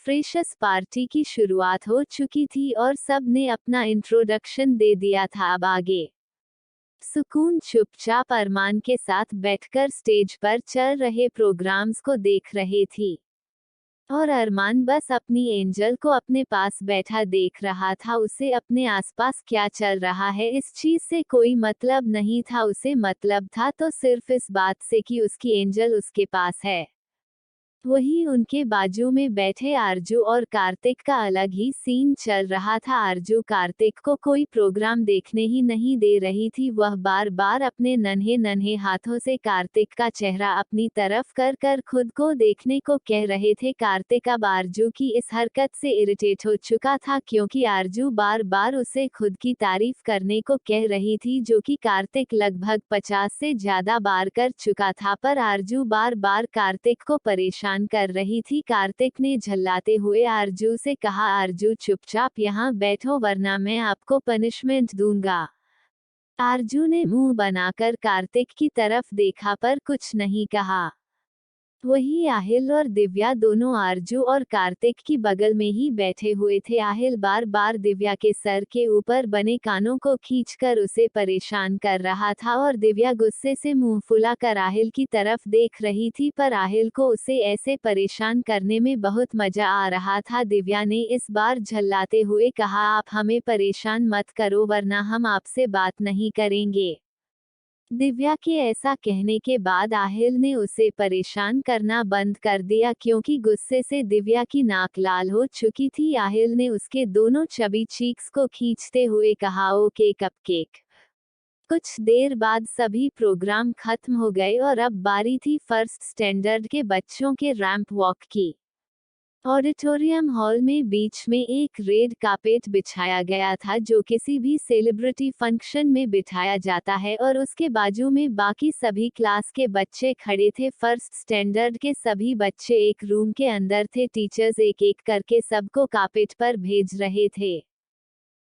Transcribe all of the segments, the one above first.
Freshers party की शुरुआत हो चुकी थी और सब ने अपना इंट्रोडक्शन दे दिया था। अब आगे सुकून चुपचाप अरमान के साथ बैठकर स्टेज पर चल रहे प्रोग्राम्स को देख रही थी और अरमान बस अपनी एंजल को अपने पास बैठा देख रहा था। उसे अपने आसपास क्या चल रहा है इस चीज से कोई मतलब नहीं था, उसे मतलब था तो सिर्फ इस बात से कि उसकी एंजल उसके पास है। वहीं उनके बाजू में बैठे आरजू और कार्तिक का अलग ही सीन चल रहा था। आरजू कार्तिक को कोई प्रोग्राम देखने ही नहीं दे रही थी, वह बार बार अपने नन्हे नन्हे हाथों से कार्तिक का चेहरा अपनी तरफ कर कर खुद को देखने को कह रहे थे। कार्तिक अब आरजू की इस हरकत से इरिटेट हो चुका था क्योंकि आरजू बार बार उसे खुद की तारीफ करने को कह रही थी, जो कि कार्तिक लगभग 50 से ज्यादा बार कर चुका था, पर आरजू बार बार कार्तिक को परेशान कर रही थी। कार्तिक ने झल्लाते हुए आरजू से कहा, आरजू चुपचाप यहाँ बैठो वरना मैं आपको पनिशमेंट दूंगा। आरजू ने मुंह बनाकर कार्तिक की तरफ देखा पर कुछ नहीं कहा। वही आहिल और दिव्या दोनों आरजू और कार्तिक की बगल में ही बैठे हुए थे। आहिल बार बार दिव्या के सर के ऊपर बने कानों को खींचकर उसे परेशान कर रहा था और दिव्या गुस्से से मुंह फुलाकर आहिल की तरफ देख रही थी, पर आहिल को उसे ऐसे परेशान करने में बहुत मजा आ रहा था। दिव्या ने इस बार झल्लाते हुए कहा, आप हमें परेशान मत करो वरना हम आपसे बात नहीं करेंगे। दिव्या के ऐसा कहने के बाद आहिल ने उसे परेशान करना बंद कर दिया क्योंकि गुस्से से दिव्या की नाक लाल हो चुकी थी। आहिल ने उसके दोनों चबी चीक्स को खींचते हुए कहा, ओके कपकेक। कुछ देर बाद सभी प्रोग्राम खत्म हो गए और अब बारी थी फर्स्ट स्टैंडर्ड के बच्चों के रैंप वॉक की। ऑडिटोरियम हॉल में बीच में एक रेड कार्पेट बिछाया गया था जो किसी भी सेलिब्रिटी फंक्शन में बिठाया जाता है और उसके बाजू में बाकी सभी क्लास के बच्चे खड़े थे। फर्स्ट स्टैंडर्ड के सभी बच्चे एक रूम के अंदर थे। टीचर्स एक एक करके सबको कार्पेट पर भेज रहे थे।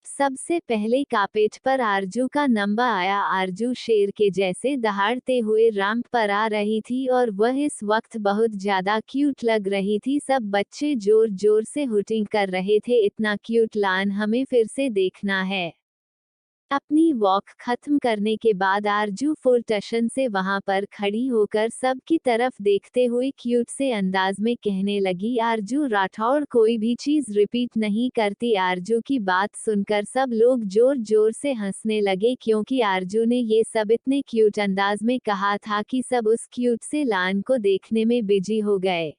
सबसे पहले कार्पेट पर आरजू का नंबर आया। आरजू शेर के जैसे दहाड़ते हुए रैंप पर आ रही थी और वह इस वक्त बहुत ज्यादा क्यूट लग रही थी। सब बच्चे जोर जोर से हुटिंग कर रहे थे, इतना क्यूट लान हमें फिर से देखना है। अपनी वॉक खत्म करने के बाद आरजू फुल टशन से वहां पर खड़ी होकर सब की तरफ देखते हुए क्यूट से अंदाज में कहने लगी, आरजू राठौड़ कोई भी चीज रिपीट नहीं करती। आरजू की बात सुनकर सब लोग जोर जोर से हंसने लगे क्योंकि आरजू ने ये सब इतने क्यूट अंदाज में कहा था कि सब उस क्यूट से लान को देखने में बिजी हो गए।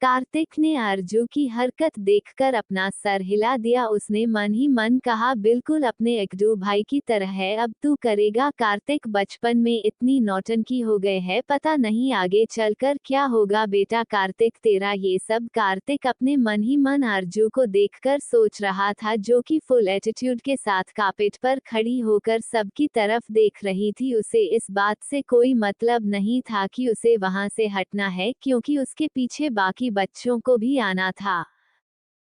कार्तिक ने आरजू की हरकत देखकर अपना सर हिला दिया। उसने मन ही मन कहा, बिल्कुल अपने एकडू भाई की तरह है, अब तू करेगा। कार्तिक बचपन में इतनी नौटंकी हो गए है, पता नहीं आगे चलकर क्या होगा बेटा कार्तिक तेरा ये सब। कार्तिक अपने मन ही मन आरजू को देखकर सोच रहा था, जो कि फुल एटीट्यूड के साथ कार्पेट पर खड़ी होकर सबकी तरफ देख रही थी। उसे इस बात से कोई मतलब नहीं था कि उसे वहां से हटना है क्योंकि उसके पीछे बाकी बच्चों को भी आना था।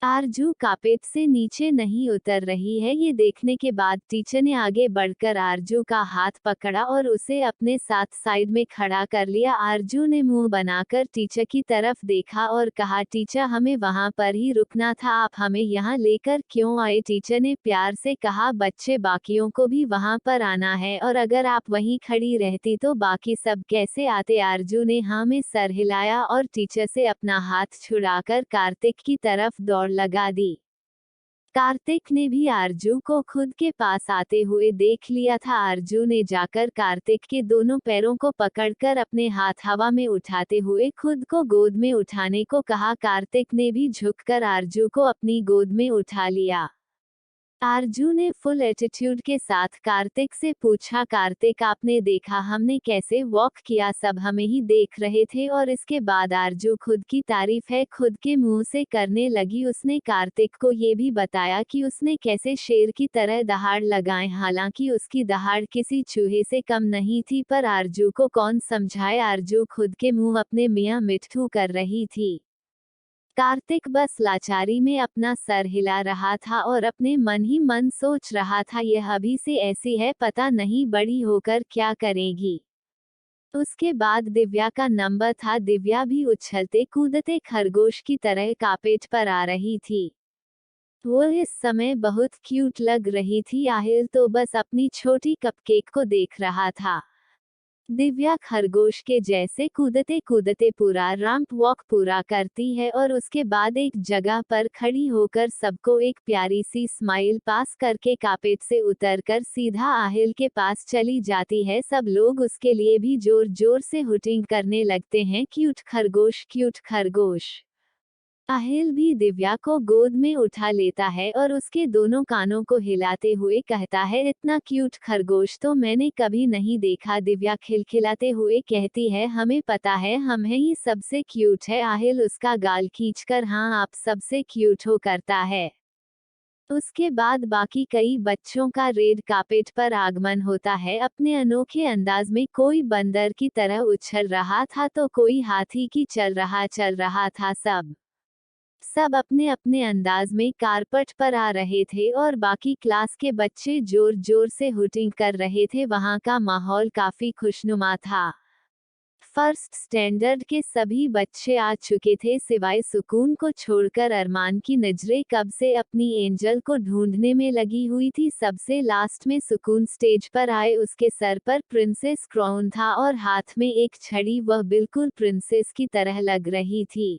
आरजू कार्पेट से नीचे नहीं उतर रही है, ये देखने के बाद टीचर ने आगे बढ़कर आरजू का हाथ पकड़ा और उसे अपने साथ साइड में खड़ा कर लिया। आरजू ने मुंह बनाकर टीचर की तरफ देखा और कहा, टीचर हमें वहां पर ही रुकना था, आप हमें यहाँ लेकर क्यों आए। टीचर ने प्यार से कहा, बच्चे बाकियों को भी वहां पर आना है और अगर आप वहीं खड़ी रहती तो बाकी सब कैसे आते। आरजू ने हाँ में सर हिलाया और टीचर से अपना हाथ छुड़ाकर कार्तिक की तरफ दौड़ लगा दी। कार्तिक ने भी आरजू को खुद के पास आते हुए देख लिया था। आरजू ने जाकर कार्तिक के दोनों पैरों को पकड़कर अपने हाथ हवा में उठाते हुए खुद को गोद में उठाने को कहा। कार्तिक ने भी झुककर आरजू को अपनी गोद में उठा लिया। आरजू ने फुल एटीट्यूड के साथ कार्तिक से पूछा, कार्तिक आपने देखा हमने कैसे वॉक किया, सब हमें ही देख रहे थे। और इसके बाद आरजू खुद की तारीफ है खुद के मुंह से करने लगी। उसने कार्तिक को ये भी बताया कि उसने कैसे शेर की तरह दहाड़ लगाए, हालांकि उसकी दहाड़ किसी चूहे से कम नहीं थी, पर आरजू को कौन समझाए। आरजू खुद के मुंह अपने मियां मिट्ठू कर रही थी। कार्तिक बस लाचारी में अपना सर हिला रहा था और अपने मन ही मन सोच रहा था, यह अभी से ऐसी है, पता नहीं बड़ी होकर क्या करेगी। उसके बाद दिव्या का नंबर था। दिव्या भी उछलते कूदते खरगोश की तरह कार्पेट पर आ रही थी। वो इस समय बहुत क्यूट लग रही थी। आहिल तो बस अपनी छोटी कपकेक को देख रहा था। दिव्या खरगोश के जैसे कूदते कूदते पूरा रैंप वॉक पूरा करती है और उसके बाद एक जगह पर खड़ी होकर सबको एक प्यारी सी स्माइल पास करके कार्पेट से उतरकर सीधा आहिल के पास चली जाती है। सब लोग उसके लिए भी जोर जोर से हुटिंग करने लगते हैं, क्यूट खरगोश, क्यूट खरगोश। आहिल भी दिव्या को गोद में उठा लेता है और उसके दोनों कानों को हिलाते हुए कहता है, इतना क्यूट खरगोश तो मैंने कभी नहीं देखा। दिव्या खिलखिलाते हुए कहती है, हमें पता है, हम हैं ही सबसे क्यूट है। आहिल उसका गाल खींचकर हाँ आप सबसे क्यूट हो करता है। उसके बाद बाकी कई बच्चों का रेड कार्पेट पर आगमन होता है अपने अनोखे अंदाज में। कोई बंदर की तरह उछल रहा था तो कोई हाथी की चल रहा था। सब अपने अपने अंदाज में कारपट पर आ रहे थे और बाकी क्लास के बच्चे जोर जोर से हुटिंग कर रहे थे। वहां का माहौल काफी खुशनुमा था। फर्स्ट स्टैंडर्ड के सभी बच्चे आ चुके थे सिवाय सुकून को छोड़कर। अरमान की नजरें कब से अपनी एंजल को ढूंढने में लगी हुई थी। सबसे लास्ट में सुकून स्टेज पर आए। उसके सर पर प्रिंसेस क्राउन था और हाथ में एक छड़ी। वह बिल्कुल प्रिंसेस की तरह लग रही थी।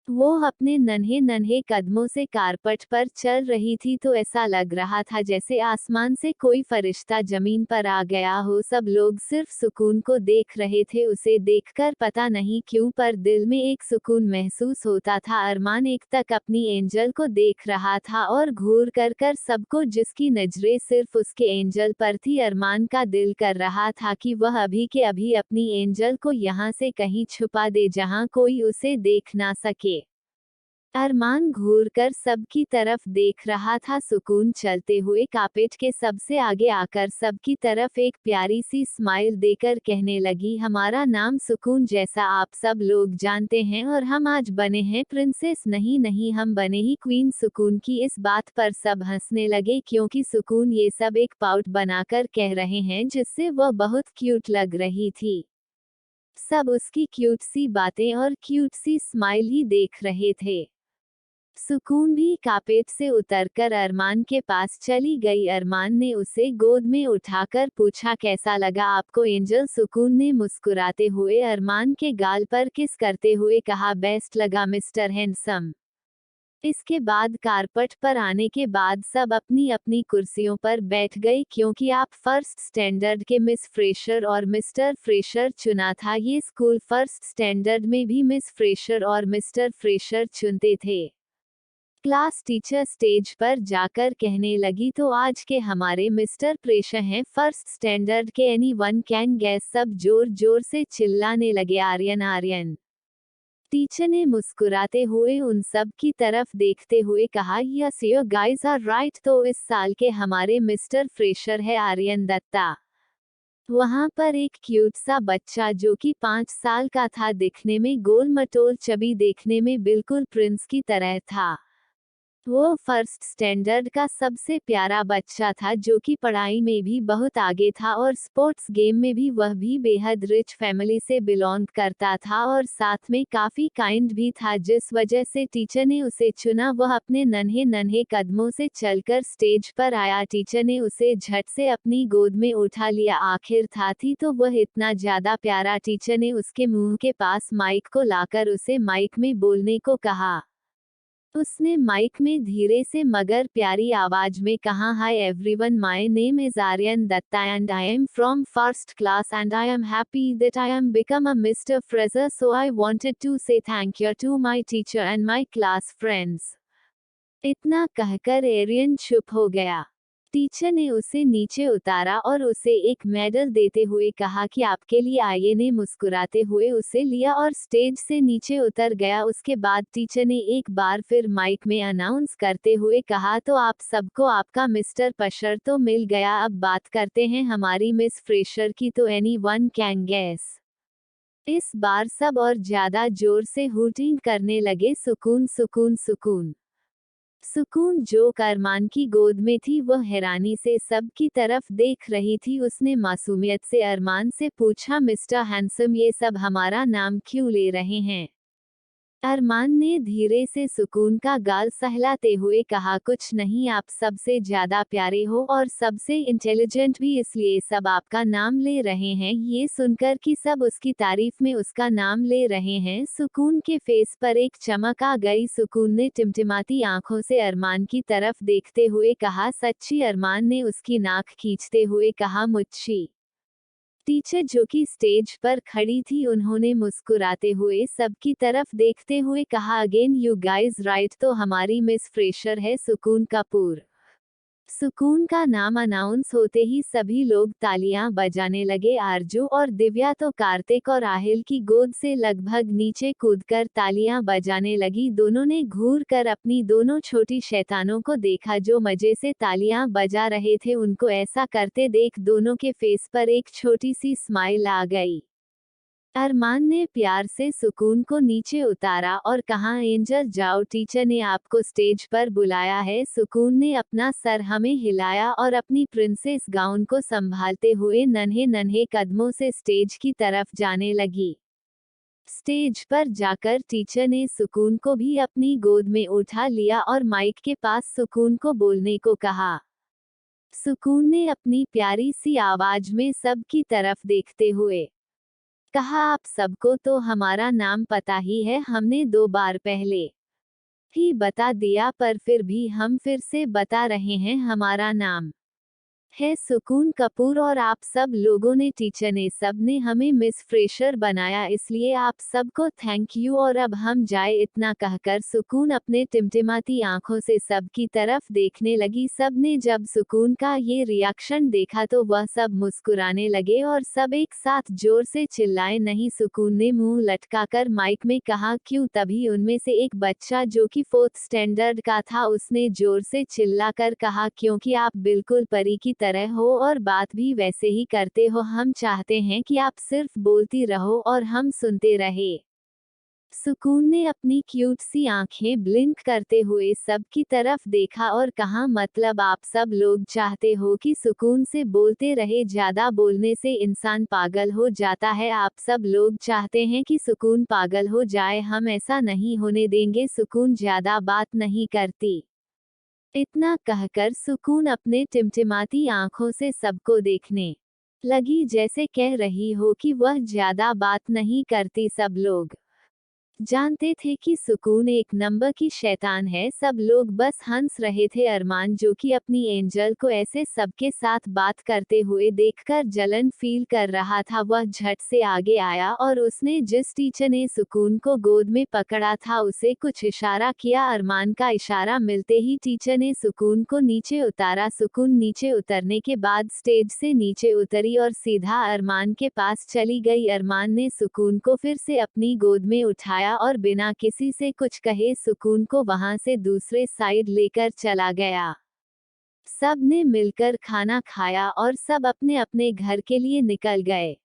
वो अपने नन्हे नन्हे कदमों से कारपट पर चल रही थी तो ऐसा लग रहा था जैसे आसमान से कोई फरिश्ता जमीन पर आ गया हो। सब लोग सिर्फ सुकून को देख रहे थे। उसे देखकर पता नहीं क्यों पर दिल में एक सुकून महसूस होता था। अरमान एक तक अपनी एंजल को देख रहा था और घूर कर सबको, जिसकी नजरें सिर्फ उसके एंजल पर थी। अरमान का दिल कर रहा था कि वह अभी के अभी अपनी एंजल को यहाँ से कहीं छुपा दे जहाँ कोई उसे देख ना सके। अरमान घूरकर सबकी तरफ देख रहा था। सुकून चलते हुए कार्पेट के सबसे आगे आकर सबकी तरफ एक प्यारी सी स्माइल देकर कहने लगी, हमारा नाम सुकून जैसा आप सब लोग जानते हैं और हम आज बने हैं प्रिंसेस। नहीं नहीं, हम बने ही क्वीन सुकून की। इस बात पर सब हंसने लगे क्योंकि सुकून ये सब एक पाउट बनाकर कह रहे हैं जिससे वह बहुत क्यूट लग रही थी। सब उसकी क्यूट सी बातें और क्यूट सी स्माइल ही देख रहे थे। सुकून भी कार्पेट से उतरकर अरमान के पास चली गई। अरमान ने उसे गोद में उठाकर पूछा, कैसा लगा आपको एंजल? सुकून ने मुस्कुराते हुए अरमान के गाल पर किस करते हुए कहा, बेस्ट लगा मिस्टर हैंडसम। इसके बाद कारपट पर आने के बाद सब अपनी अपनी कुर्सियों पर बैठ गए क्योंकि आप फर्स्ट स्टैंडर्ड के मिस फ्रेशर और मिस्टर फ्रेशर चुना था। ये स्कूल फर्स्ट स्टैंडर्ड में भी मिस फ्रेशर और मिस्टर फ्रेशर चुनते थे। क्लास टीचर स्टेज पर जाकर कहने लगी, तो आज के हमारे मिस्टर प्रेशर हैं फर्स्ट स्टैंडर्ड के। Any one can gas? सब जोर जोर से चिल्लाने लगे, आर्यन आर्यन। टीचर ने मुस्कुराते हुए उन सब की तरफ देखते हुए कहा, yes you guys are right. तो इस साल के हमारे मिस्टर फ्रेशर है आर्यन दत्ता। वहां पर एक क्यूट सा बच्चा जो कि 5 साल का था, दिखने में गोल मटोल चबी, देखने में बिल्कुल प्रिंस की तरह था। वो फर्स्ट स्टैंडर्ड का सबसे प्यारा बच्चा था जो कि पढ़ाई में भी बहुत आगे था और स्पोर्ट्स गेम में भी। वह भी बेहद रिच फैमिली से बिलोंग करता था और साथ में काफी काइंड भी था, जिस वजह से टीचर ने उसे चुना। वह अपने नन्हे नन्हे कदमों से चलकर स्टेज पर आया। टीचर ने उसे झट से अपनी गोद में उठा लिया। आखिर था थी तो वह इतना ज्यादा प्यारा। टीचर ने उसके मुंह के पास माइक को लाकर उसे माइक में बोलने को कहा। उसने माइक में धीरे से मगर प्यारी आवाज में कहा, hi everyone, my name is Aryan Datta and I am from first class and I am happy that I am become a mister Fraser, so I wanted to say thank you to my teacher and my class friends. इतना कहकर Ariane चुप हो गया। Teacher ने उसे नीचे उतारा और उसे एक मेडल देते हुए कहा कि आपके लिए आइए। ने मुस्कुराते हुए उसे लिया और स्टेज से नीचे उतर गया। उसके बाद टीचर ने एक बार फिर माइक में अनाउंस करते हुए कहा, तो आप सबको आपका मिस्टर पशर तो मिल गया। अब बात करते हैं हमारी मिस फ्रेशर की। तो एनी वन कैन गैस? इस बार सब और ज्यादा जोर से हुटिंग करने लगे, सुकून सुकून सुकून। सुकून जो अरमान की गोद में थी वह हैरानी से सबकी तरफ देख रही थी। उसने मासूमियत से अरमान से पूछा, मिस्टर हैंडसम, ये सब हमारा नाम क्यों ले रहे हैं? अरमान ने धीरे से सुकून का गाल सहलाते हुए कहा, कुछ नहीं, आप सबसे ज्यादा प्यारे हो और सबसे इंटेलिजेंट भी, इसलिए सब आपका नाम ले रहे हैं। ये सुनकर कि सब उसकी तारीफ में उसका नाम ले रहे हैं, सुकून के फेस पर एक चमक आ गई। सुकून ने टिमटिमाती आंखों से अरमान की तरफ देखते हुए कहा, सच्ची? अरमान ने उसकी नाक खींचते हुए कहा, मुझी। टीचर जो कि स्टेज पर खड़ी थी, उन्होंने मुस्कुराते हुए सबकी तरफ देखते हुए कहा, अगेन यू गाइज राइट, तो हमारी मिस फ्रेशर है सुकून कपूर। सुकून का नाम अनाउंस होते ही सभी लोग तालियां बजाने लगे। आरजू और दिव्या तो कार्तिक और आहिल की गोद से लगभग नीचे कूदकर तालियां बजाने लगी। दोनों ने घूर कर अपनी दोनों छोटी शैतानों को देखा जो मजे से तालियां बजा रहे थे। उनको ऐसा करते देख दोनों के फेस पर एक छोटी सी स्माइल आ गई। अरमान ने प्यार से सुकून को नीचे उतारा और कहा, एंजल जाओ, टीचर ने आपको स्टेज पर बुलाया है। सुकून ने अपना सर हमें हिलाया और अपनी प्रिंसेस गाउन को संभालते हुए नन्हे नन्हे कदमों से स्टेज की तरफ जाने लगी। स्टेज पर जाकर टीचर ने सुकून को भी अपनी गोद में उठा लिया और माइक के पास सुकून को बोलने को कहा। सुकून ने अपनी प्यारी सी आवाज में सबकी तरफ देखते हुए कहा, आप सबको तो हमारा नाम पता ही है, हमने 2 बार पहले ही बता दिया, पर फिर भी हम फिर से बता रहे हैं, हमारा नाम है सुकून कपूर और आप सब लोगों ने, टीचर ने, सब ने हमें मिस फ्रेशर बनाया, इसलिए आप सबको थैंक यू। और अब हम जाए, इतना कहकर सुकून अपने टिमटिमाती आंखों से सबकी तरफ देखने लगी। सब ने जब सुकून का ये रिएक्शन देखा तो वह सब मुस्कुराने लगे और सब एक साथ जोर से चिल्लाए, नहीं। सुकून ने मुंह लटकाकर माइक में कहा, क्यों? तभी उनमें से एक बच्चा जो कि 4th स्टैंडर्ड का था, उसने जोर से चिल्लाकर कहा, क्योंकि आप बिल्कुल परी की तरह हो और बात भी वैसे ही करते हो, हम चाहते हैं कि आप सिर्फ बोलती रहो और हम सुनते रहे। सुकून ने अपनी क्यूट सी आंखें ब्लिंक करते हुए सबकी तरफ देखा और कहा, मतलब आप सब लोग चाहते हो कि सुकून से बोलते रहे? ज्यादा बोलने से इंसान पागल हो जाता है। आप सब लोग चाहते हैं कि सुकून पागल हो जाए, हम ऐसा नहीं होने देंगे। सुकून ज्यादा बात नहीं करती। इतना कहकर सुकून अपने टिमटिमाती आंखों से सबको देखने लगी, जैसे कह रही हो कि वह ज्यादा बात नहीं करती। सब लोग जानते थे कि सुकून एक नंबर की शैतान है। सब लोग बस हंस रहे थे। अरमान जो कि अपनी एंजल को ऐसे सबके साथ बात करते हुए देखकर जलन फील कर रहा था, वह झट से आगे आया और उसने जिस टीचर ने सुकून को गोद में पकड़ा था उसे कुछ इशारा किया। अरमान का इशारा मिलते ही टीचर ने सुकून को नीचे उतारा। सुकून नीचे उतरने के बाद स्टेज से नीचे उतरी और सीधा अरमान के पास चली गई। अरमान ने सुकून को फिर से अपनी गोद में उठाया और बिना किसी से कुछ कहे सुकून को वहां से दूसरे साइड लेकर चला गया। सब ने मिलकर खाना खाया और सब अपने अपने घर के लिए निकल गए।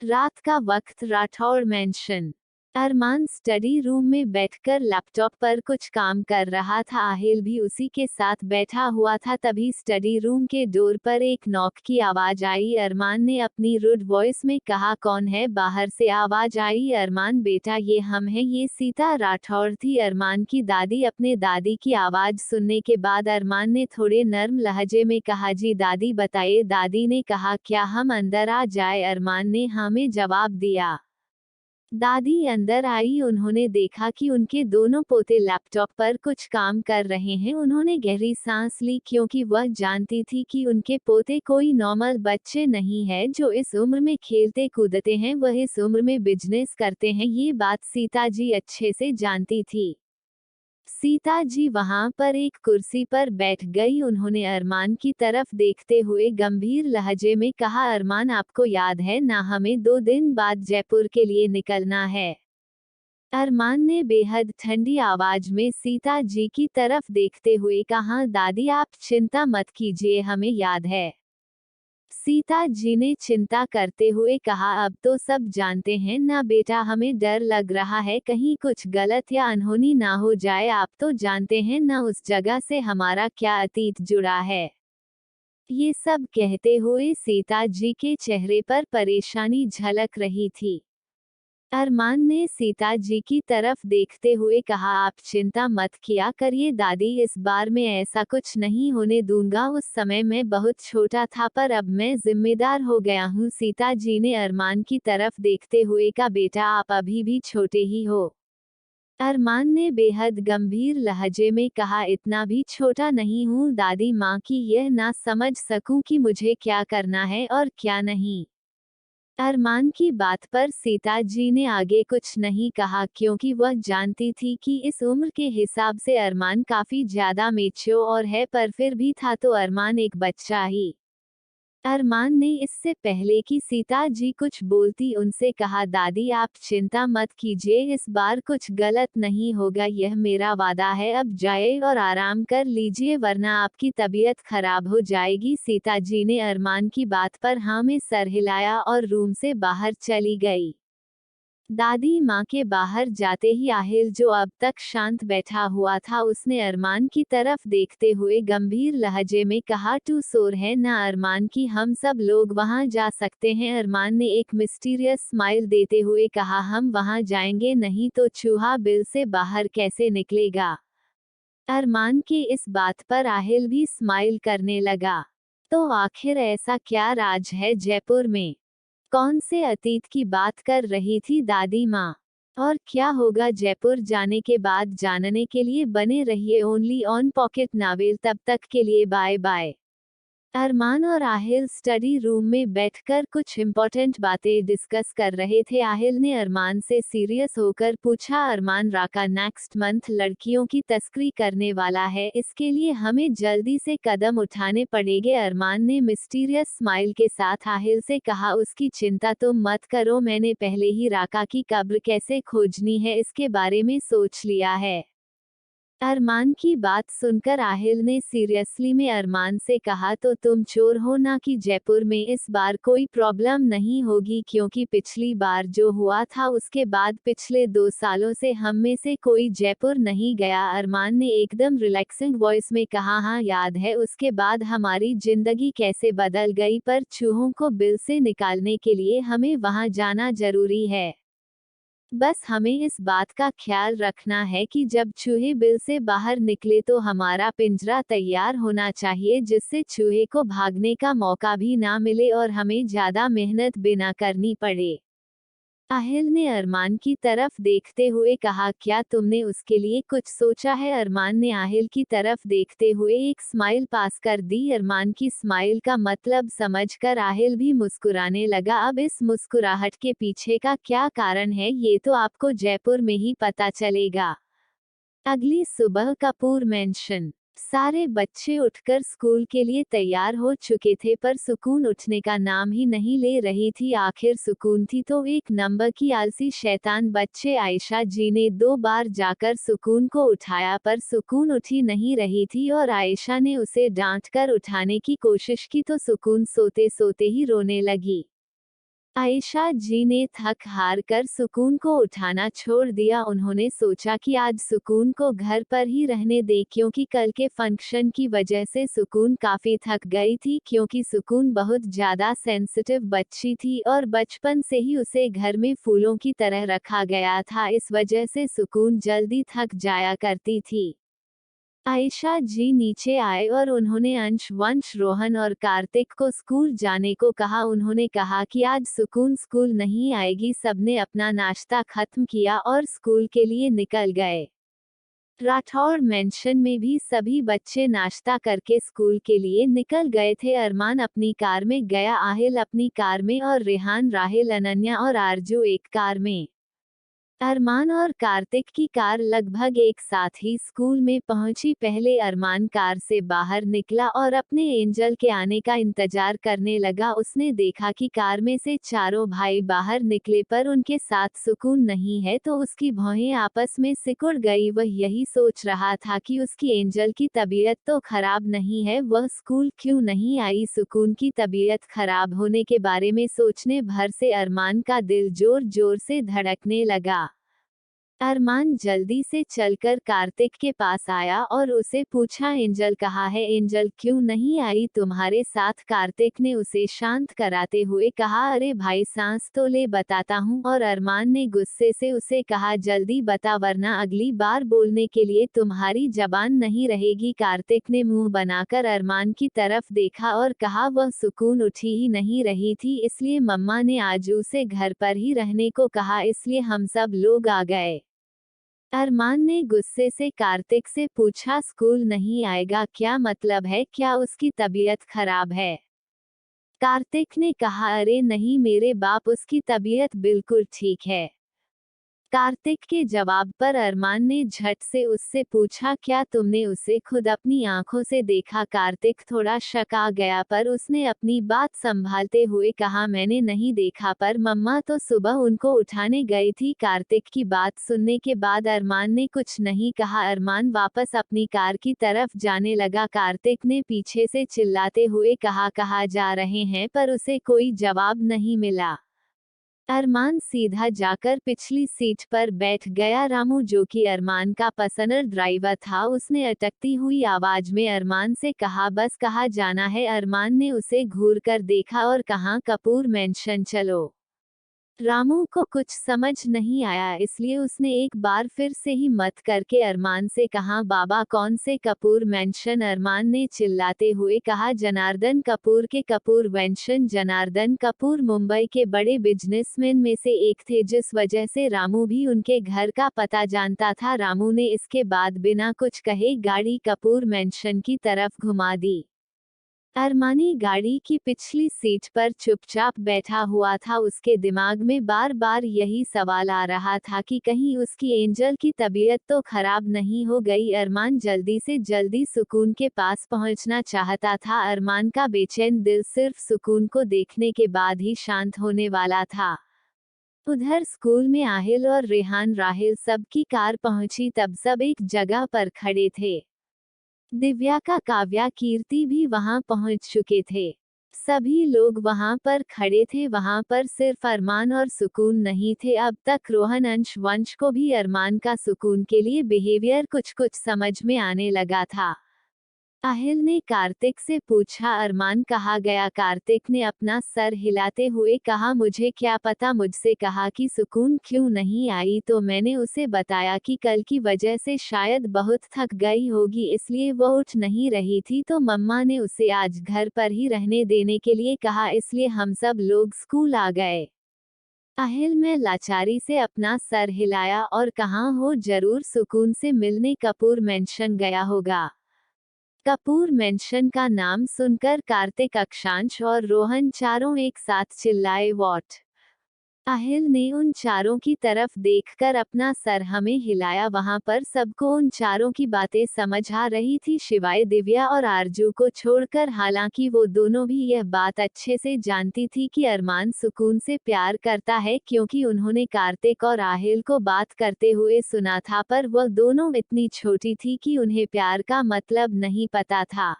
रात का वक्त, राठौड़ मैंशन। अरमान स्टडी रूम में बैठकर लैपटॉप पर कुछ काम कर रहा था। आहिल भी उसी के साथ बैठा हुआ था। तभी स्टडी रूम के डोर पर एक नॉक की आवाज आई। अरमान ने अपनी रुड वॉइस में कहा, कौन है? बाहर से आवाज आई, अरमान बेटा ये हम हैं। ये सीता राठौड़ थी, अरमान की दादी। अपने दादी की आवाज सुनने के बाद अरमान ने थोड़े नर्म लहजे में कहा, जी दादी बताइए। दादी ने कहा, क्या हम अंदर आ जाए? अरमान ने हाँ में जवाब दिया। दादी अंदर आई। उन्होंने देखा कि उनके दोनों पोते लैपटॉप पर कुछ काम कर रहे हैं। उन्होंने गहरी सांस ली क्योंकि वह जानती थी कि उनके पोते कोई नॉर्मल बच्चे नहीं है जो इस उम्र में खेलते कूदते हैं, वह इस उम्र में बिजनेस करते हैं। ये बात सीता जी अच्छे से जानती थी। सीता जी वहां पर एक कुर्सी पर बैठ गई। उन्होंने अरमान की तरफ देखते हुए गंभीर लहजे में कहा, अरमान आपको याद है ना, हमें 2 दिन बाद जयपुर के लिए निकलना है। अरमान ने बेहद ठंडी आवाज में सीता जी की तरफ देखते हुए कहा, दादी आप चिंता मत कीजिए, हमें याद है। सीता जी ने चिंता करते हुए कहा, अब तो सब जानते हैं ना बेटा, हमें डर लग रहा है कहीं कुछ गलत या अनहोनी ना हो जाए। आप तो जानते हैं ना उस जगह से हमारा क्या अतीत जुड़ा है। ये सब कहते हुए सीता जी के चेहरे पर परेशानी झलक रही थी। अरमान ने सीता जी की तरफ देखते हुए कहा, आप चिंता मत किया करिए दादी, इस बार मैं ऐसा कुछ नहीं होने दूंगा। उस समय मैं बहुत छोटा था पर अब मैं जिम्मेदार हो गया हूँ। सीता जी ने अरमान की तरफ देखते हुए कहा, बेटा आप अभी भी छोटे ही हो। अरमान ने बेहद गंभीर लहजे में कहा, इतना भी छोटा नहीं हूँ दादी, माँ की यह ना समझ सकूं कि मुझे क्या करना है और क्या नहीं। अरमान की बात पर सीता जी ने आगे कुछ नहीं कहा क्योंकि वह जानती थी कि इस उम्र के हिसाब से अरमान काफी ज्यादा मैच्योर है, पर फिर भी था तो अरमान एक बच्चा ही। अरमान ने इससे पहले कि सीता जी कुछ बोलती उनसे कहा, दादी आप चिंता मत कीजिए, इस बार कुछ गलत नहीं होगा, यह मेरा वादा है। अब जाए और आराम कर लीजिए वरना आपकी तबीयत खराब हो जाएगी। सीता जी ने अरमान की बात पर हाँ में सर हिलाया और रूम से बाहर चली गई। दादी माँ के बाहर जाते ही आहिल, जो अब तक शांत बैठा हुआ था, उसने अरमान की तरफ देखते हुए गंभीर लहजे में कहा, तू सोर है ना अरमान की, हम सब लोग वहाँ जा सकते हैं। अरमान ने एक मिस्टीरियस स्माइल देते हुए कहा, हम वहाँ जाएंगे नहीं तो चूहा बिल से बाहर कैसे निकलेगा। अरमान की इस बात पर आहिल भी स्माइल करने लगा। तो आखिर ऐसा क्या राज है जयपुर में? कौन से अतीत की बात कर रही थी दादी माँ? और क्या होगा जयपुर जाने के बाद जानने के लिए बने रहिए ओनली ऑन पॉकेट नावेल। तब तक के लिए बाय बाय। अरमान और आहिल स्टडी रूम में बैठकर कुछ इम्पोर्टेंट बातें डिस्कस कर रहे थे। आहिल ने अरमान से सीरियस होकर पूछा, अरमान राका नेक्स्ट मंथ लड़कियों की तस्करी करने वाला है, इसके लिए हमें जल्दी से कदम उठाने पड़ेंगे। अरमान ने मिस्टीरियस स्माइल के साथ आहिल से कहा, उसकी चिंता तुम मत करो, मैंने पहले ही राका की कब्र कैसे खोजनी है इसके बारे में सोच लिया है। अरमान की बात सुनकर आहिल ने सीरियसली में अरमान से कहा, तो तुम चोर हो ना कि जयपुर में इस बार कोई प्रॉब्लम नहीं होगी, क्योंकि पिछली बार जो हुआ था उसके बाद पिछले 2 सालों से हम में से कोई जयपुर नहीं गया। अरमान ने एकदम रिलैक्सिंग वॉइस में कहा, हाँ याद है उसके बाद हमारी जिंदगी कैसे बदल गई, पर चूहों को बिल से निकालने के लिए हमें वहां जाना जरूरी है। बस हमें इस बात का ख्याल रखना है कि जब चूहे बिल से बाहर निकले तो हमारा पिंजरा तैयार होना चाहिए, जिससे चूहे को भागने का मौका भी ना मिले और हमें ज्यादा मेहनत भी ना करनी पड़े। आहिल ने अरमान की तरफ देखते हुए कहा, क्या तुमने उसके लिए कुछ सोचा है? अरमान ने आहिल की तरफ देखते हुए एक स्माइल पास कर दी। अरमान की स्माइल का मतलब समझकर आहिल भी मुस्कुराने लगा। अब इस मुस्कुराहट के पीछे का क्या कारण है ये तो आपको जयपुर में ही पता चलेगा। अगली सुबह कपूर मेंशन। सारे बच्चे उठकर स्कूल के लिए तैयार हो चुके थे, पर सुकून उठने का नाम ही नहीं ले रही थी। आखिर सुकून थी तो एक नंबर की आलसी शैतान बच्चे। आयशा जी ने 2 बार जाकर सुकून को उठाया पर सुकून उठी नहीं रही थी और आयशा ने उसे डांटकर उठाने की कोशिश की तो सुकून सोते सोते ही रोने लगी। आयशा जी ने थक हार कर सुकून को उठाना छोड़ दिया। उन्होंने सोचा कि आज सुकून को घर पर ही रहने दे, क्योंकि कल के फंक्शन की वजह से सुकून काफी थक गई थी, क्योंकि सुकून बहुत ज्यादा सेंसिटिव बच्ची थी और बचपन से ही उसे घर में फूलों की तरह रखा गया था, इस वजह से सुकून जल्दी थक जाया करती थी। आयशा जी नीचे आए और उन्होंने अंश, वंश, रोहन और कार्तिक को स्कूल जाने को कहा। उन्होंने कहा कि आज सुकून स्कूल नहीं आएगी। सबने अपना नाश्ता खत्म किया और स्कूल के लिए निकल गए। राठौड़ मेंशन में भी सभी बच्चे नाश्ता करके स्कूल के लिए निकल गए थे। अरमान अपनी कार में गया, आहिल अपनी कार में और रेहान, राहिल, अनन्या और आरजू एक कार में। अरमान और कार्तिक की कार लगभग एक साथ ही स्कूल में पहुंची। पहले अरमान कार से बाहर निकला और अपने एंजल के आने का इंतजार करने लगा। उसने देखा कि कार में से चारों भाई बाहर निकले पर उनके साथ सुकून नहीं है, तो उसकी भौहें आपस में सिकुड़ गई। वह यही सोच रहा था कि उसकी एंजल की तबीयत तो खराब नहीं है, वह स्कूल क्यों नहीं आई। सुकून की तबीयत खराब होने के बारे में सोचने भर से अरमान का दिल जोर जोर से धड़कने लगा। अरमान जल्दी से चलकर कार्तिक के पास आया और उसे पूछा, एंजल कहाँ है, एंजल क्यों नहीं आई तुम्हारे साथ। कार्तिक ने उसे शांत कराते हुए कहा, अरे भाई सांस तो ले, बताता हूँ। और अरमान ने गुस्से से उसे कहा, जल्दी बता वरना अगली बार बोलने के लिए तुम्हारी जबान नहीं रहेगी। कार्तिक ने मुंह बनाकर अरमान की तरफ देखा और कहा, वह सुकून उठी ही नहीं रही थी, इसलिए मम्मा ने आज उसे घर पर ही रहने को कहा, इसलिए हम सब लोग आ गए। अरमान ने गुस्से से कार्तिक से पूछा, स्कूल नहीं आएगा क्या मतलब है, क्या उसकी तबीयत खराब है। कार्तिक ने कहा, अरे नहीं मेरे बाप, उसकी तबीयत बिल्कुल ठीक है। कार्तिक के जवाब पर अरमान ने झट से उससे पूछा, क्या तुमने उसे खुद अपनी आंखों से देखा। कार्तिक थोड़ा शक आ गया पर उसने अपनी बात संभालते हुए कहा, मैंने नहीं देखा पर मम्मा तो सुबह उनको उठाने गई थी। कार्तिक की बात सुनने के बाद अरमान ने कुछ नहीं कहा। अरमान वापस अपनी कार की तरफ जाने लगा। कार्तिक ने पीछे से चिल्लाते हुए कहा, कहाँ जा रहे हैं, पर उसे कोई जवाब नहीं मिला। अरमान सीधा जाकर पिछली सीट पर बैठ गया। रामू, जो कि अरमान का पर्सनल ड्राइवर था, उसने अटकती हुई आवाज में अरमान से कहा, बस कहाँ जाना है। अरमान ने उसे घूरकर देखा और कहा, कपूर मैंशन चलो। रामू को कुछ समझ नहीं आया, इसलिए उसने एक बार फिर से ही मत करके अरमान से कहा, बाबा कौन से कपूर मैंशन। अरमान ने चिल्लाते हुए कहा, जनार्दन कपूर के कपूर मैंशन। जनार्दन कपूर मुंबई के बड़े बिजनेसमैन में से एक थे, जिस वजह से रामू भी उनके घर का पता जानता था। रामू ने इसके बाद बिना कुछ कहे गाड़ी कपूर मैंशन की तरफ घुमा दी। अरमानी गाड़ी की पिछली सीट पर चुपचाप बैठा हुआ था। उसके दिमाग में बार बार यही सवाल आ रहा था कि कहीं उसकी एंजल की तबीयत तो खराब नहीं हो गई। अरमान जल्दी से जल्दी सुकून के पास पहुंचना चाहता था। अरमान का बेचैन दिल सिर्फ सुकून को देखने के बाद ही शांत होने वाला था। उधर स्कूल में आहिल और रेहान राहिल सबकी कार पहुंची, तब सब एक जगह पर खड़े थे। दिव्या का काव्या कीर्ति भी वहां पहुंच चुके थे। सभी लोग वहां पर खड़े थे। वहां पर सिर्फ अरमान और सुकून नहीं थे। अब तक रोहन अंश वंश को भी अरमान का सुकून के लिए बिहेवियर कुछ कुछ समझ में आने लगा था। आहिल ने कार्तिक से पूछा, अरमान कहाँ गया। कार्तिक ने अपना सर हिलाते हुए कहा, मुझे क्या पता। मुझसे कहा कि सुकून क्यों नहीं आई, तो मैंने उसे बताया कि कल की वजह से शायद बहुत थक गई होगी, इसलिए वो उठ नहीं रही थी, तो मम्मा ने उसे आज घर पर ही रहने देने के लिए कहा, इसलिए हम सब लोग स्कूल आ गए। आहिल में लाचारी से अपना सर हिलाया और कहा, हो जरूर सुकून से मिलने कपूर मैंशन गया होगा। कपूर मैंशन का नाम सुनकर कार्तिक, अक्षांश और रोहन चारों एक साथ चिल्लाए, व्हाट। आहिल ने उन चारों की तरफ देखकर अपना सर हमें हिलाया। वहां पर सबको उन चारों की बातें समझ आ रही थी, सिवाय दिव्या और आरजू को छोड़कर। हालांकि वो दोनों भी यह बात अच्छे से जानती थी कि अरमान सुकून से प्यार करता है, क्योंकि उन्होंने कार्तिक और आहिल को बात करते हुए सुना था, पर वह दोनों इतनी छोटी थी कि उन्हें प्यार का मतलब नहीं पता था।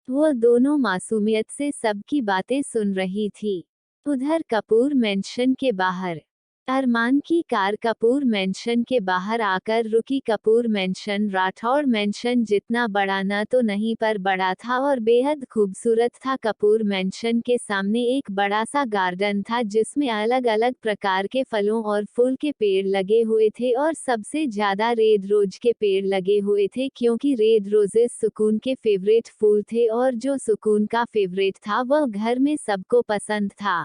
वह दोनों मासूमियत से सबकी बातें सुन रही थी। उधर कपूर मैंशन के बाहर अरमान की कार कपूर मैंशन के बाहर आकर रुकी। कपूर मैंशन राठौड़ मैंशन जितना बड़ा न तो नहीं पर बड़ा था और बेहद खूबसूरत था। कपूर मैंशन के सामने एक बड़ा सा गार्डन था, जिसमें अलग अलग प्रकार के फलों और फूल के पेड़ लगे हुए थे, और सबसे ज्यादा रेड रोज के पेड़ लगे हुए थे, क्योंकि रेड रोजेस सुकून के फेवरेट फूल थे, और जो सुकून का फेवरेट था वह घर में सबको पसंद था।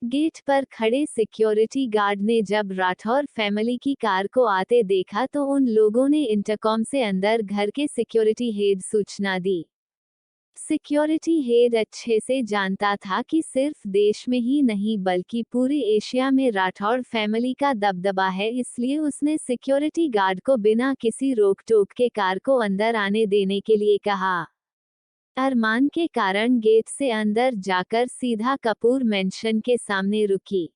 गेट पर खड़े सिक्योरिटी गार्ड ने जब राठौर फैमिली की कार को आते देखा, तो उन लोगों ने इंटरकॉम से अंदर घर के सिक्योरिटी हेड सूचना दी। सिक्योरिटी हेड अच्छे से जानता था कि सिर्फ देश में ही नहीं बल्कि पूरे एशिया में राठौड़ फैमिली का दबदबा है, इसलिए उसने सिक्योरिटी गार्ड को बिना किसी रोक टोक के कार को अंदर आने देने के लिए कहा। अरमान के कारण गेट से अंदर जाकर सीधा कपूर मेंशन के सामने रुकी।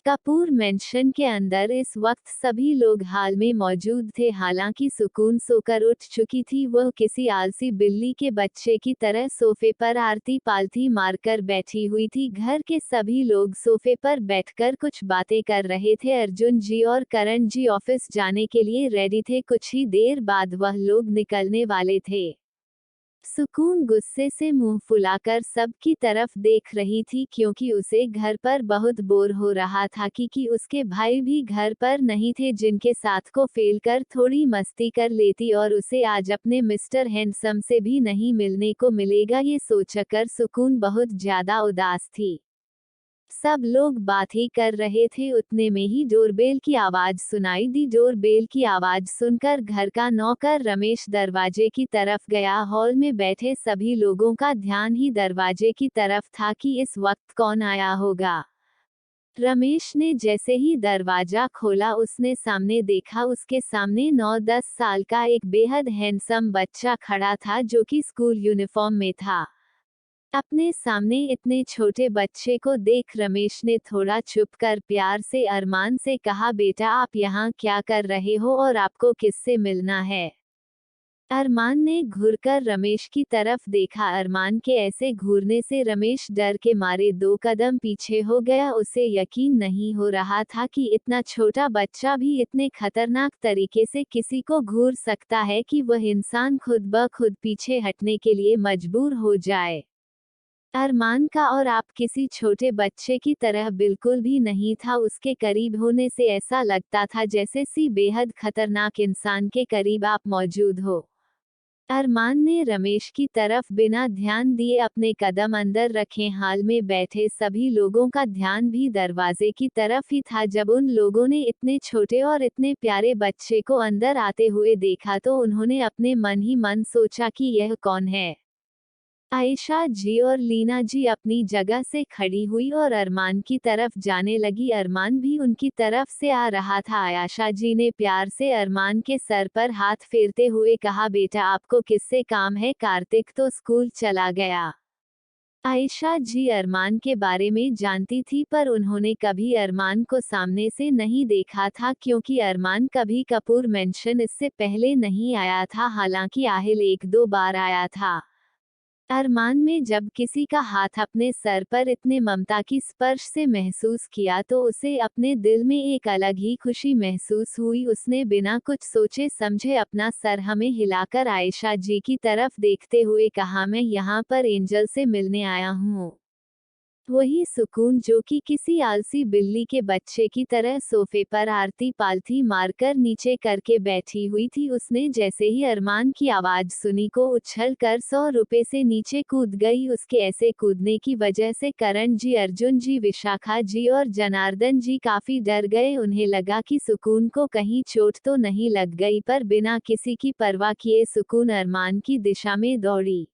कपूर मेंशन के अंदर इस वक्त सभी लोग हाल में मौजूद थे। हालांकि सुकून सोकर उठ चुकी थी, वह किसी आलसी बिल्ली के बच्चे की तरह सोफे पर आरती पालथी मारकर बैठी हुई थी। घर के सभी लोग सोफे पर बैठकर कुछ बातें कर रहे थे। अर्जुन जी और करण जी ऑफिस जाने के लिए रेडी थे। कुछ ही देर बाद वह लोग निकलने वाले थे। सुकून गुस्से से मुंह फुलाकर सबकी तरफ देख रही थी, क्योंकि उसे घर पर बहुत बोर हो रहा था कि उसके भाई भी घर पर नहीं थे जिनके साथ को फेल कर थोड़ी मस्ती कर लेती, और उसे आज अपने मिस्टर हैंडसम से भी नहीं मिलने को मिलेगा। ये सोचकर सुकून बहुत ज्यादा उदास थी। सब लोग बात ही कर रहे थे, उतने में ही डोरबेल की आवाज सुनाई दी। डोरबेल की आवाज सुनकर घर का नौकर रमेश दरवाजे की तरफ गया। हॉल में बैठे सभी लोगों का ध्यान ही दरवाजे की तरफ था कि इस वक्त कौन आया होगा। रमेश ने जैसे ही दरवाजा खोला, उसने सामने देखा। उसके सामने 9-10 साल का एक बेहद हैंडसम बच्चा खड़ा था जो कि स्कूल यूनिफॉर्म में था। अपने सामने इतने छोटे बच्चे को देख रमेश ने थोड़ा चुपकर प्यार से अरमान से कहा, बेटा आप यहाँ क्या कर रहे हो और आपको किससे मिलना है? अरमान ने घूरकर रमेश की तरफ देखा। अरमान के ऐसे घूरने से रमेश डर के मारे 2 कदम पीछे हो गया। उसे यकीन नहीं हो रहा था कि इतना छोटा बच्चा भी इतने खतरनाक तरीके से किसी को घूर सकता है कि वह इंसान खुद ब खुद पीछे हटने के लिए मजबूर हो जाए। अरमान का और आप किसी छोटे बच्चे की तरह बिल्कुल भी नहीं था। उसके करीब होने से ऐसा लगता था जैसे सी बेहद खतरनाक इंसान के करीब आप मौजूद हो। अरमान ने रमेश की तरफ बिना ध्यान दिए अपने कदम अंदर रखे। हाल में बैठे सभी लोगों का ध्यान भी दरवाजे की तरफ ही था। जब उन लोगों ने इतने छोटे और इतने प्यारे बच्चे को अंदर आते हुए देखा तो उन्होंने अपने मन ही मन सोचा कि यह कौन है। आयशा जी और लीना जी अपनी जगह से खड़ी हुई और अरमान की तरफ जाने लगी। अरमान भी उनकी तरफ से आ रहा था। आयशा जी ने प्यार से अरमान के सर पर हाथ फेरते हुए कहा, बेटा आपको किससे काम है? कार्तिक तो स्कूल चला गया। आयशा जी अरमान के बारे में जानती थी, पर उन्होंने कभी अरमान को सामने से नहीं देखा था, क्योंकि अरमान कभी कपूर मेंशन इससे पहले नहीं आया था। हालांकि आहिल 1-2 बार आया था। अरमान में जब किसी का हाथ अपने सर पर इतने ममता की स्पर्श से महसूस किया तो उसे अपने दिल में एक अलग ही खुशी महसूस हुई। उसने बिना कुछ सोचे समझे अपना सर हमें हिलाकर आयशा जी की तरफ देखते हुए कहा, मैं यहाँ पर एंजल से मिलने आया हूँ। वही सुकून जो कि किसी आलसी बिल्ली के बच्चे की तरह सोफे पर आरती पालथी मारकर नीचे करके बैठी हुई थी। उसने जैसे ही अरमान की आवाज सुनी को उछल कर 100 रुपए से नीचे कूद गई। उसके ऐसे कूदने की वजह से करण जी, अर्जुन जी, विशाखा जी और जनार्दन जी काफी डर गए। उन्हें लगा कि सुकून को कहीं चोट तो नहीं लग गई, पर बिना किसी की परवाह किए सुकून अरमान की दिशा में दौड़ी।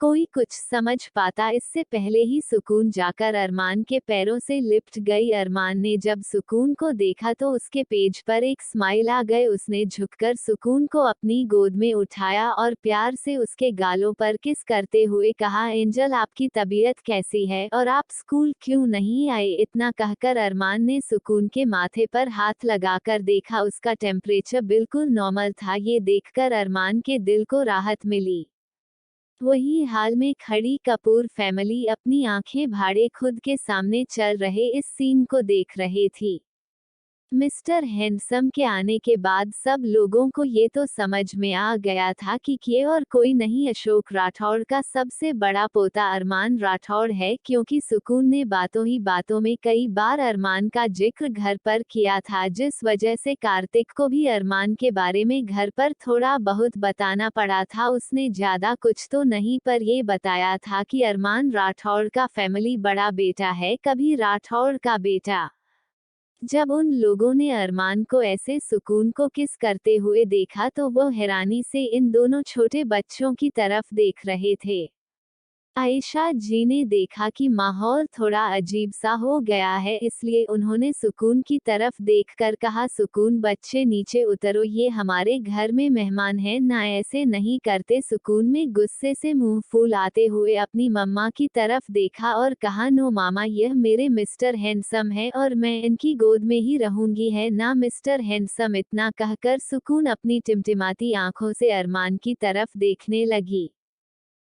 कोई कुछ समझ पाता इससे पहले ही सुकून जाकर अरमान के पैरों से लिपट गई। अरमान ने जब सुकून को देखा तो उसके पेज पर एक स्माइल आ गए। उसने झुककर सुकून को अपनी गोद में उठाया और प्यार से उसके गालों पर किस करते हुए कहा, एंजल आपकी तबीयत कैसी है और आप स्कूल क्यों नहीं आए? इतना कहकर अरमान ने सुकून के माथे पर हाथ लगाकर देखा। उसका टेम्परेचर बिल्कुल नॉर्मल था। ये देखकर अरमान के दिल को राहत मिली। वही हाल में खड़ी कपूर फैमिली अपनी आंखें भाड़े खुद के सामने चल रहे इस सीन को देख रहे थी। मिस्टर हैंडसम के आने के बाद सब लोगों को ये तो समझ में आ गया था कि ये और कोई नहीं अशोक राठौड़ का सबसे बड़ा पोता अरमान राठौड़ है, क्योंकि सुकून ने बातों ही बातों में कई बार अरमान का जिक्र घर पर किया था, जिस वजह से कार्तिक को भी अरमान के बारे में घर पर थोड़ा बहुत बताना पड़ा था। उसने ज्यादा कुछ तो नहीं, पर ये बताया था कि अरमान राठौड़ का फैमिली बड़ा बेटा है, कभी राठौड़ का बेटा। जब उन लोगों ने अरमान को ऐसे सुकून को किस करते हुए देखा तो वो हैरानी से इन दोनों छोटे बच्चों की तरफ देख रहे थे। आयशा जी ने देखा कि माहौल थोड़ा अजीब सा हो गया है, इसलिए उन्होंने सुकून की तरफ देखकर कहा, सुकून बच्चे नीचे उतरो, ये हमारे घर में मेहमान हैं, ना ऐसे नहीं करते। सुकून में गुस्से से मुंह फूल आते हुए अपनी मम्मा की तरफ देखा और कहा, नो मामा, यह मेरे मिस्टर हैंडसम है और मैं इनकी गोद में ही रहूंगी, है ना मिस्टर हैंडसम। इतना कहकर सुकून अपनी टिमटिमाती आंखों से अरमान की तरफ देखने लगी।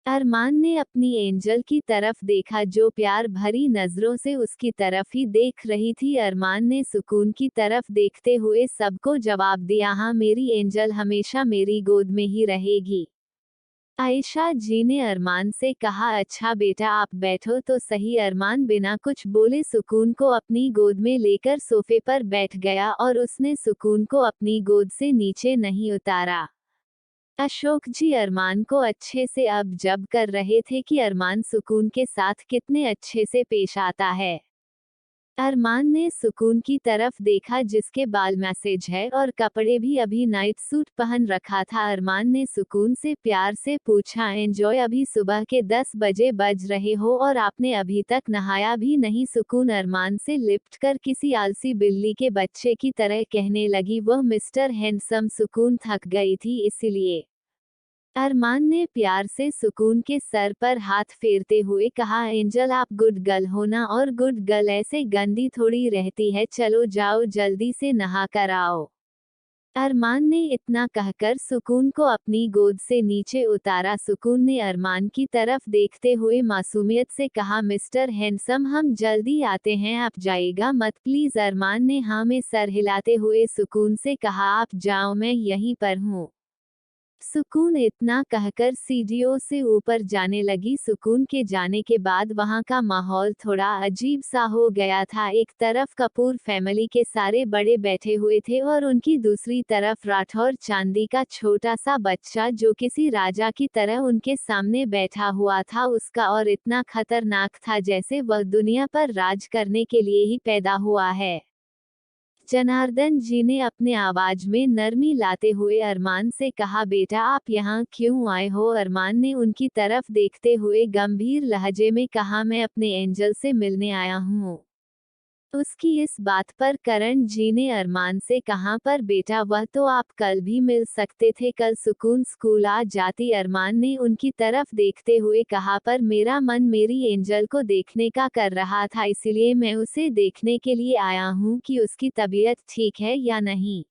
अरमान ने अपनी एंजल की तरफ देखा जो प्यार भरी नजरों से उसकी तरफ ही देख रही थी। अरमान ने सुकून की तरफ देखते हुए सबको जवाब दिया, हाँ मेरी एंजल हमेशा मेरी गोद में ही रहेगी। आयशा जी ने अरमान से कहा, अच्छा बेटा आप बैठो तो सही। अरमान बिना कुछ बोले सुकून को अपनी गोद में लेकर सोफे पर बैठ गया और उसने सुकून को अपनी गोद से नीचे नहीं उतारा। अशोक जी अरमान को अच्छे से अब जब कर रहे थे कि अरमान सुकून के साथ कितने अच्छे से पेश आता है। अरमान ने सुकून की तरफ देखा जिसके बाल मैसेज है और कपड़े भी अभी नाइट सूट पहन रखा था। अरमान ने सुकून से प्यार से पूछा, एंजॉय, अभी सुबह के 10 बजे बज रहे हो और आपने अभी तक नहाया भी नहीं। सुकून अरमान से लिपट कर किसी आलसी बिल्ली के बच्चे की तरह कहने लगी, वह मिस्टर हैंडसम। सुकून थक गई थी इसलिए। अरमान ने प्यार से सुकून के सर पर हाथ फेरते हुए कहा, एंजल आप गुड गर्ल हो ना, और गुड गर्ल ऐसे गंदी थोड़ी रहती है, चलो जाओ जल्दी से नहा कर आओ। अरमान ने इतना कहकर सुकून को अपनी गोद से नीचे उतारा। सुकून ने अरमान की तरफ देखते हुए मासूमियत से कहा, मिस्टर हैंडसम हम जल्दी आते हैं, आप जाइएगा मत प्लीज। अरमान ने हाँ में सर हिलाते हुए सुकून से कहा, आप जाओ मैं यहीं पर हूँ। सुकून इतना कहकर सीढ़ियों से ऊपर जाने लगी। सुकून के जाने के बाद वहां का माहौल थोड़ा अजीब सा हो गया था। एक तरफ कपूर फैमिली के सारे बड़े बैठे हुए थे और उनकी दूसरी तरफ राठौर चांदी का छोटा सा बच्चा जो किसी राजा की तरह उनके सामने बैठा हुआ था। उसका और इतना खतरनाक था जैसे वह दुनिया पर राज करने के लिए ही पैदा हुआ है। जनार्दन जी ने अपने आवाज में नरमी लाते हुए अरमान से कहा, बेटा आप यहाँ क्यों आए हो। अरमान ने उनकी तरफ देखते हुए गंभीर लहजे में कहा, मैं अपने एंजल से मिलने आया हूँ। उसकी इस बात पर करण जी ने अरमान से कहा, पर बेटा वह तो आप कल भी मिल सकते थे, कल सुकून स्कूल आ जाती। अरमान ने उनकी तरफ देखते हुए कहा, पर मेरा मन मेरी एंजल को देखने का कर रहा था, इसलिए मैं उसे देखने के लिए आया हूँ कि उसकी तबीयत ठीक है या नहीं।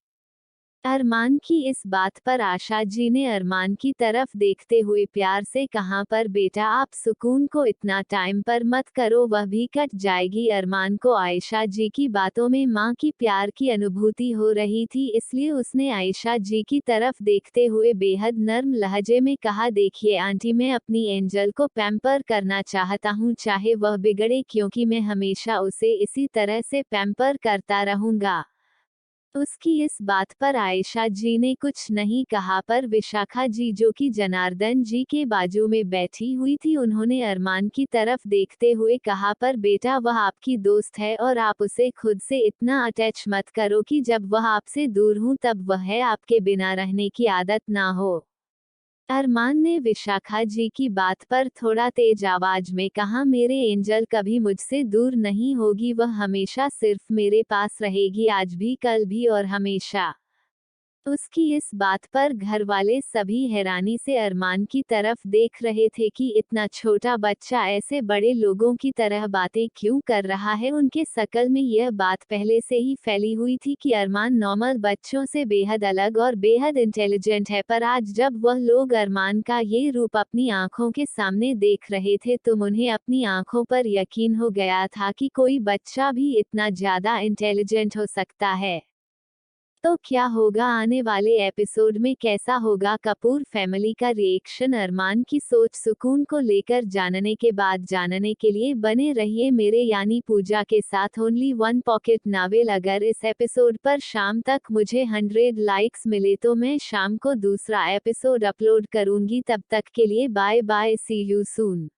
अरमान की इस बात पर आशा जी ने अरमान की तरफ देखते हुए प्यार से कहा, पर बेटा आप सुकून को इतना टाइम पर मत करो, वह भी कट जाएगी। अरमान को आयशा जी की बातों में मां की प्यार की अनुभूति हो रही थी, इसलिए उसने आयशा जी की तरफ देखते हुए बेहद नर्म लहजे में कहा, देखिए आंटी, मैं अपनी एंजल को पैम्पर करना चाहता हूँ, चाहे वह बिगड़े, क्योंकि मैं हमेशा उसे इसी तरह से पैम्पर करता रहूंगा। उसकी इस बात पर आयशा जी ने कुछ नहीं कहा, पर विशाखा जी जो कि जनार्दन जी के बाजू में बैठी हुई थी, उन्होंने अरमान की तरफ देखते हुए कहा, पर बेटा वह आपकी दोस्त है और आप उसे खुद से इतना अटैच मत करो कि जब वह आपसे दूर हो तब वह है आपके बिना रहने की आदत ना हो। अरमान ने विशाखा जी की बात पर थोड़ा तेज आवाज में कहा, मेरे एंजल कभी मुझसे दूर नहीं होगी, वह हमेशा सिर्फ मेरे पास रहेगी, आज भी, कल भी और हमेशा। उसकी इस बात पर घर वाले सभी हैरानी से अरमान की तरफ देख रहे थे कि इतना छोटा बच्चा ऐसे बड़े लोगों की तरह बातें क्यों कर रहा है। उनके शकल में यह बात पहले से ही फैली हुई थी कि अरमान नॉर्मल बच्चों से बेहद अलग और बेहद इंटेलिजेंट है, पर आज जब वह लोग अरमान का ये रूप अपनी आंखों के सामने देख रहे थे तो उन्हें अपनी आंखों पर यकीन हो गया था कि कोई बच्चा भी इतना ज्यादा इंटेलिजेंट हो सकता है। तो क्या होगा आने वाले एपिसोड में, कैसा होगा कपूर फैमिली का रिएक्शन, अरमान की सोच सुकून को लेकर जानने के बाद जानने के लिए बने रहिए मेरे यानी पूजा के साथ ओनली वन पॉकेट नावेल। अगर इस एपिसोड पर शाम तक मुझे 100 लाइक्स मिले तो मैं शाम को दूसरा एपिसोड अपलोड करूंगी। तब तक के लिए bye bye, see you soon.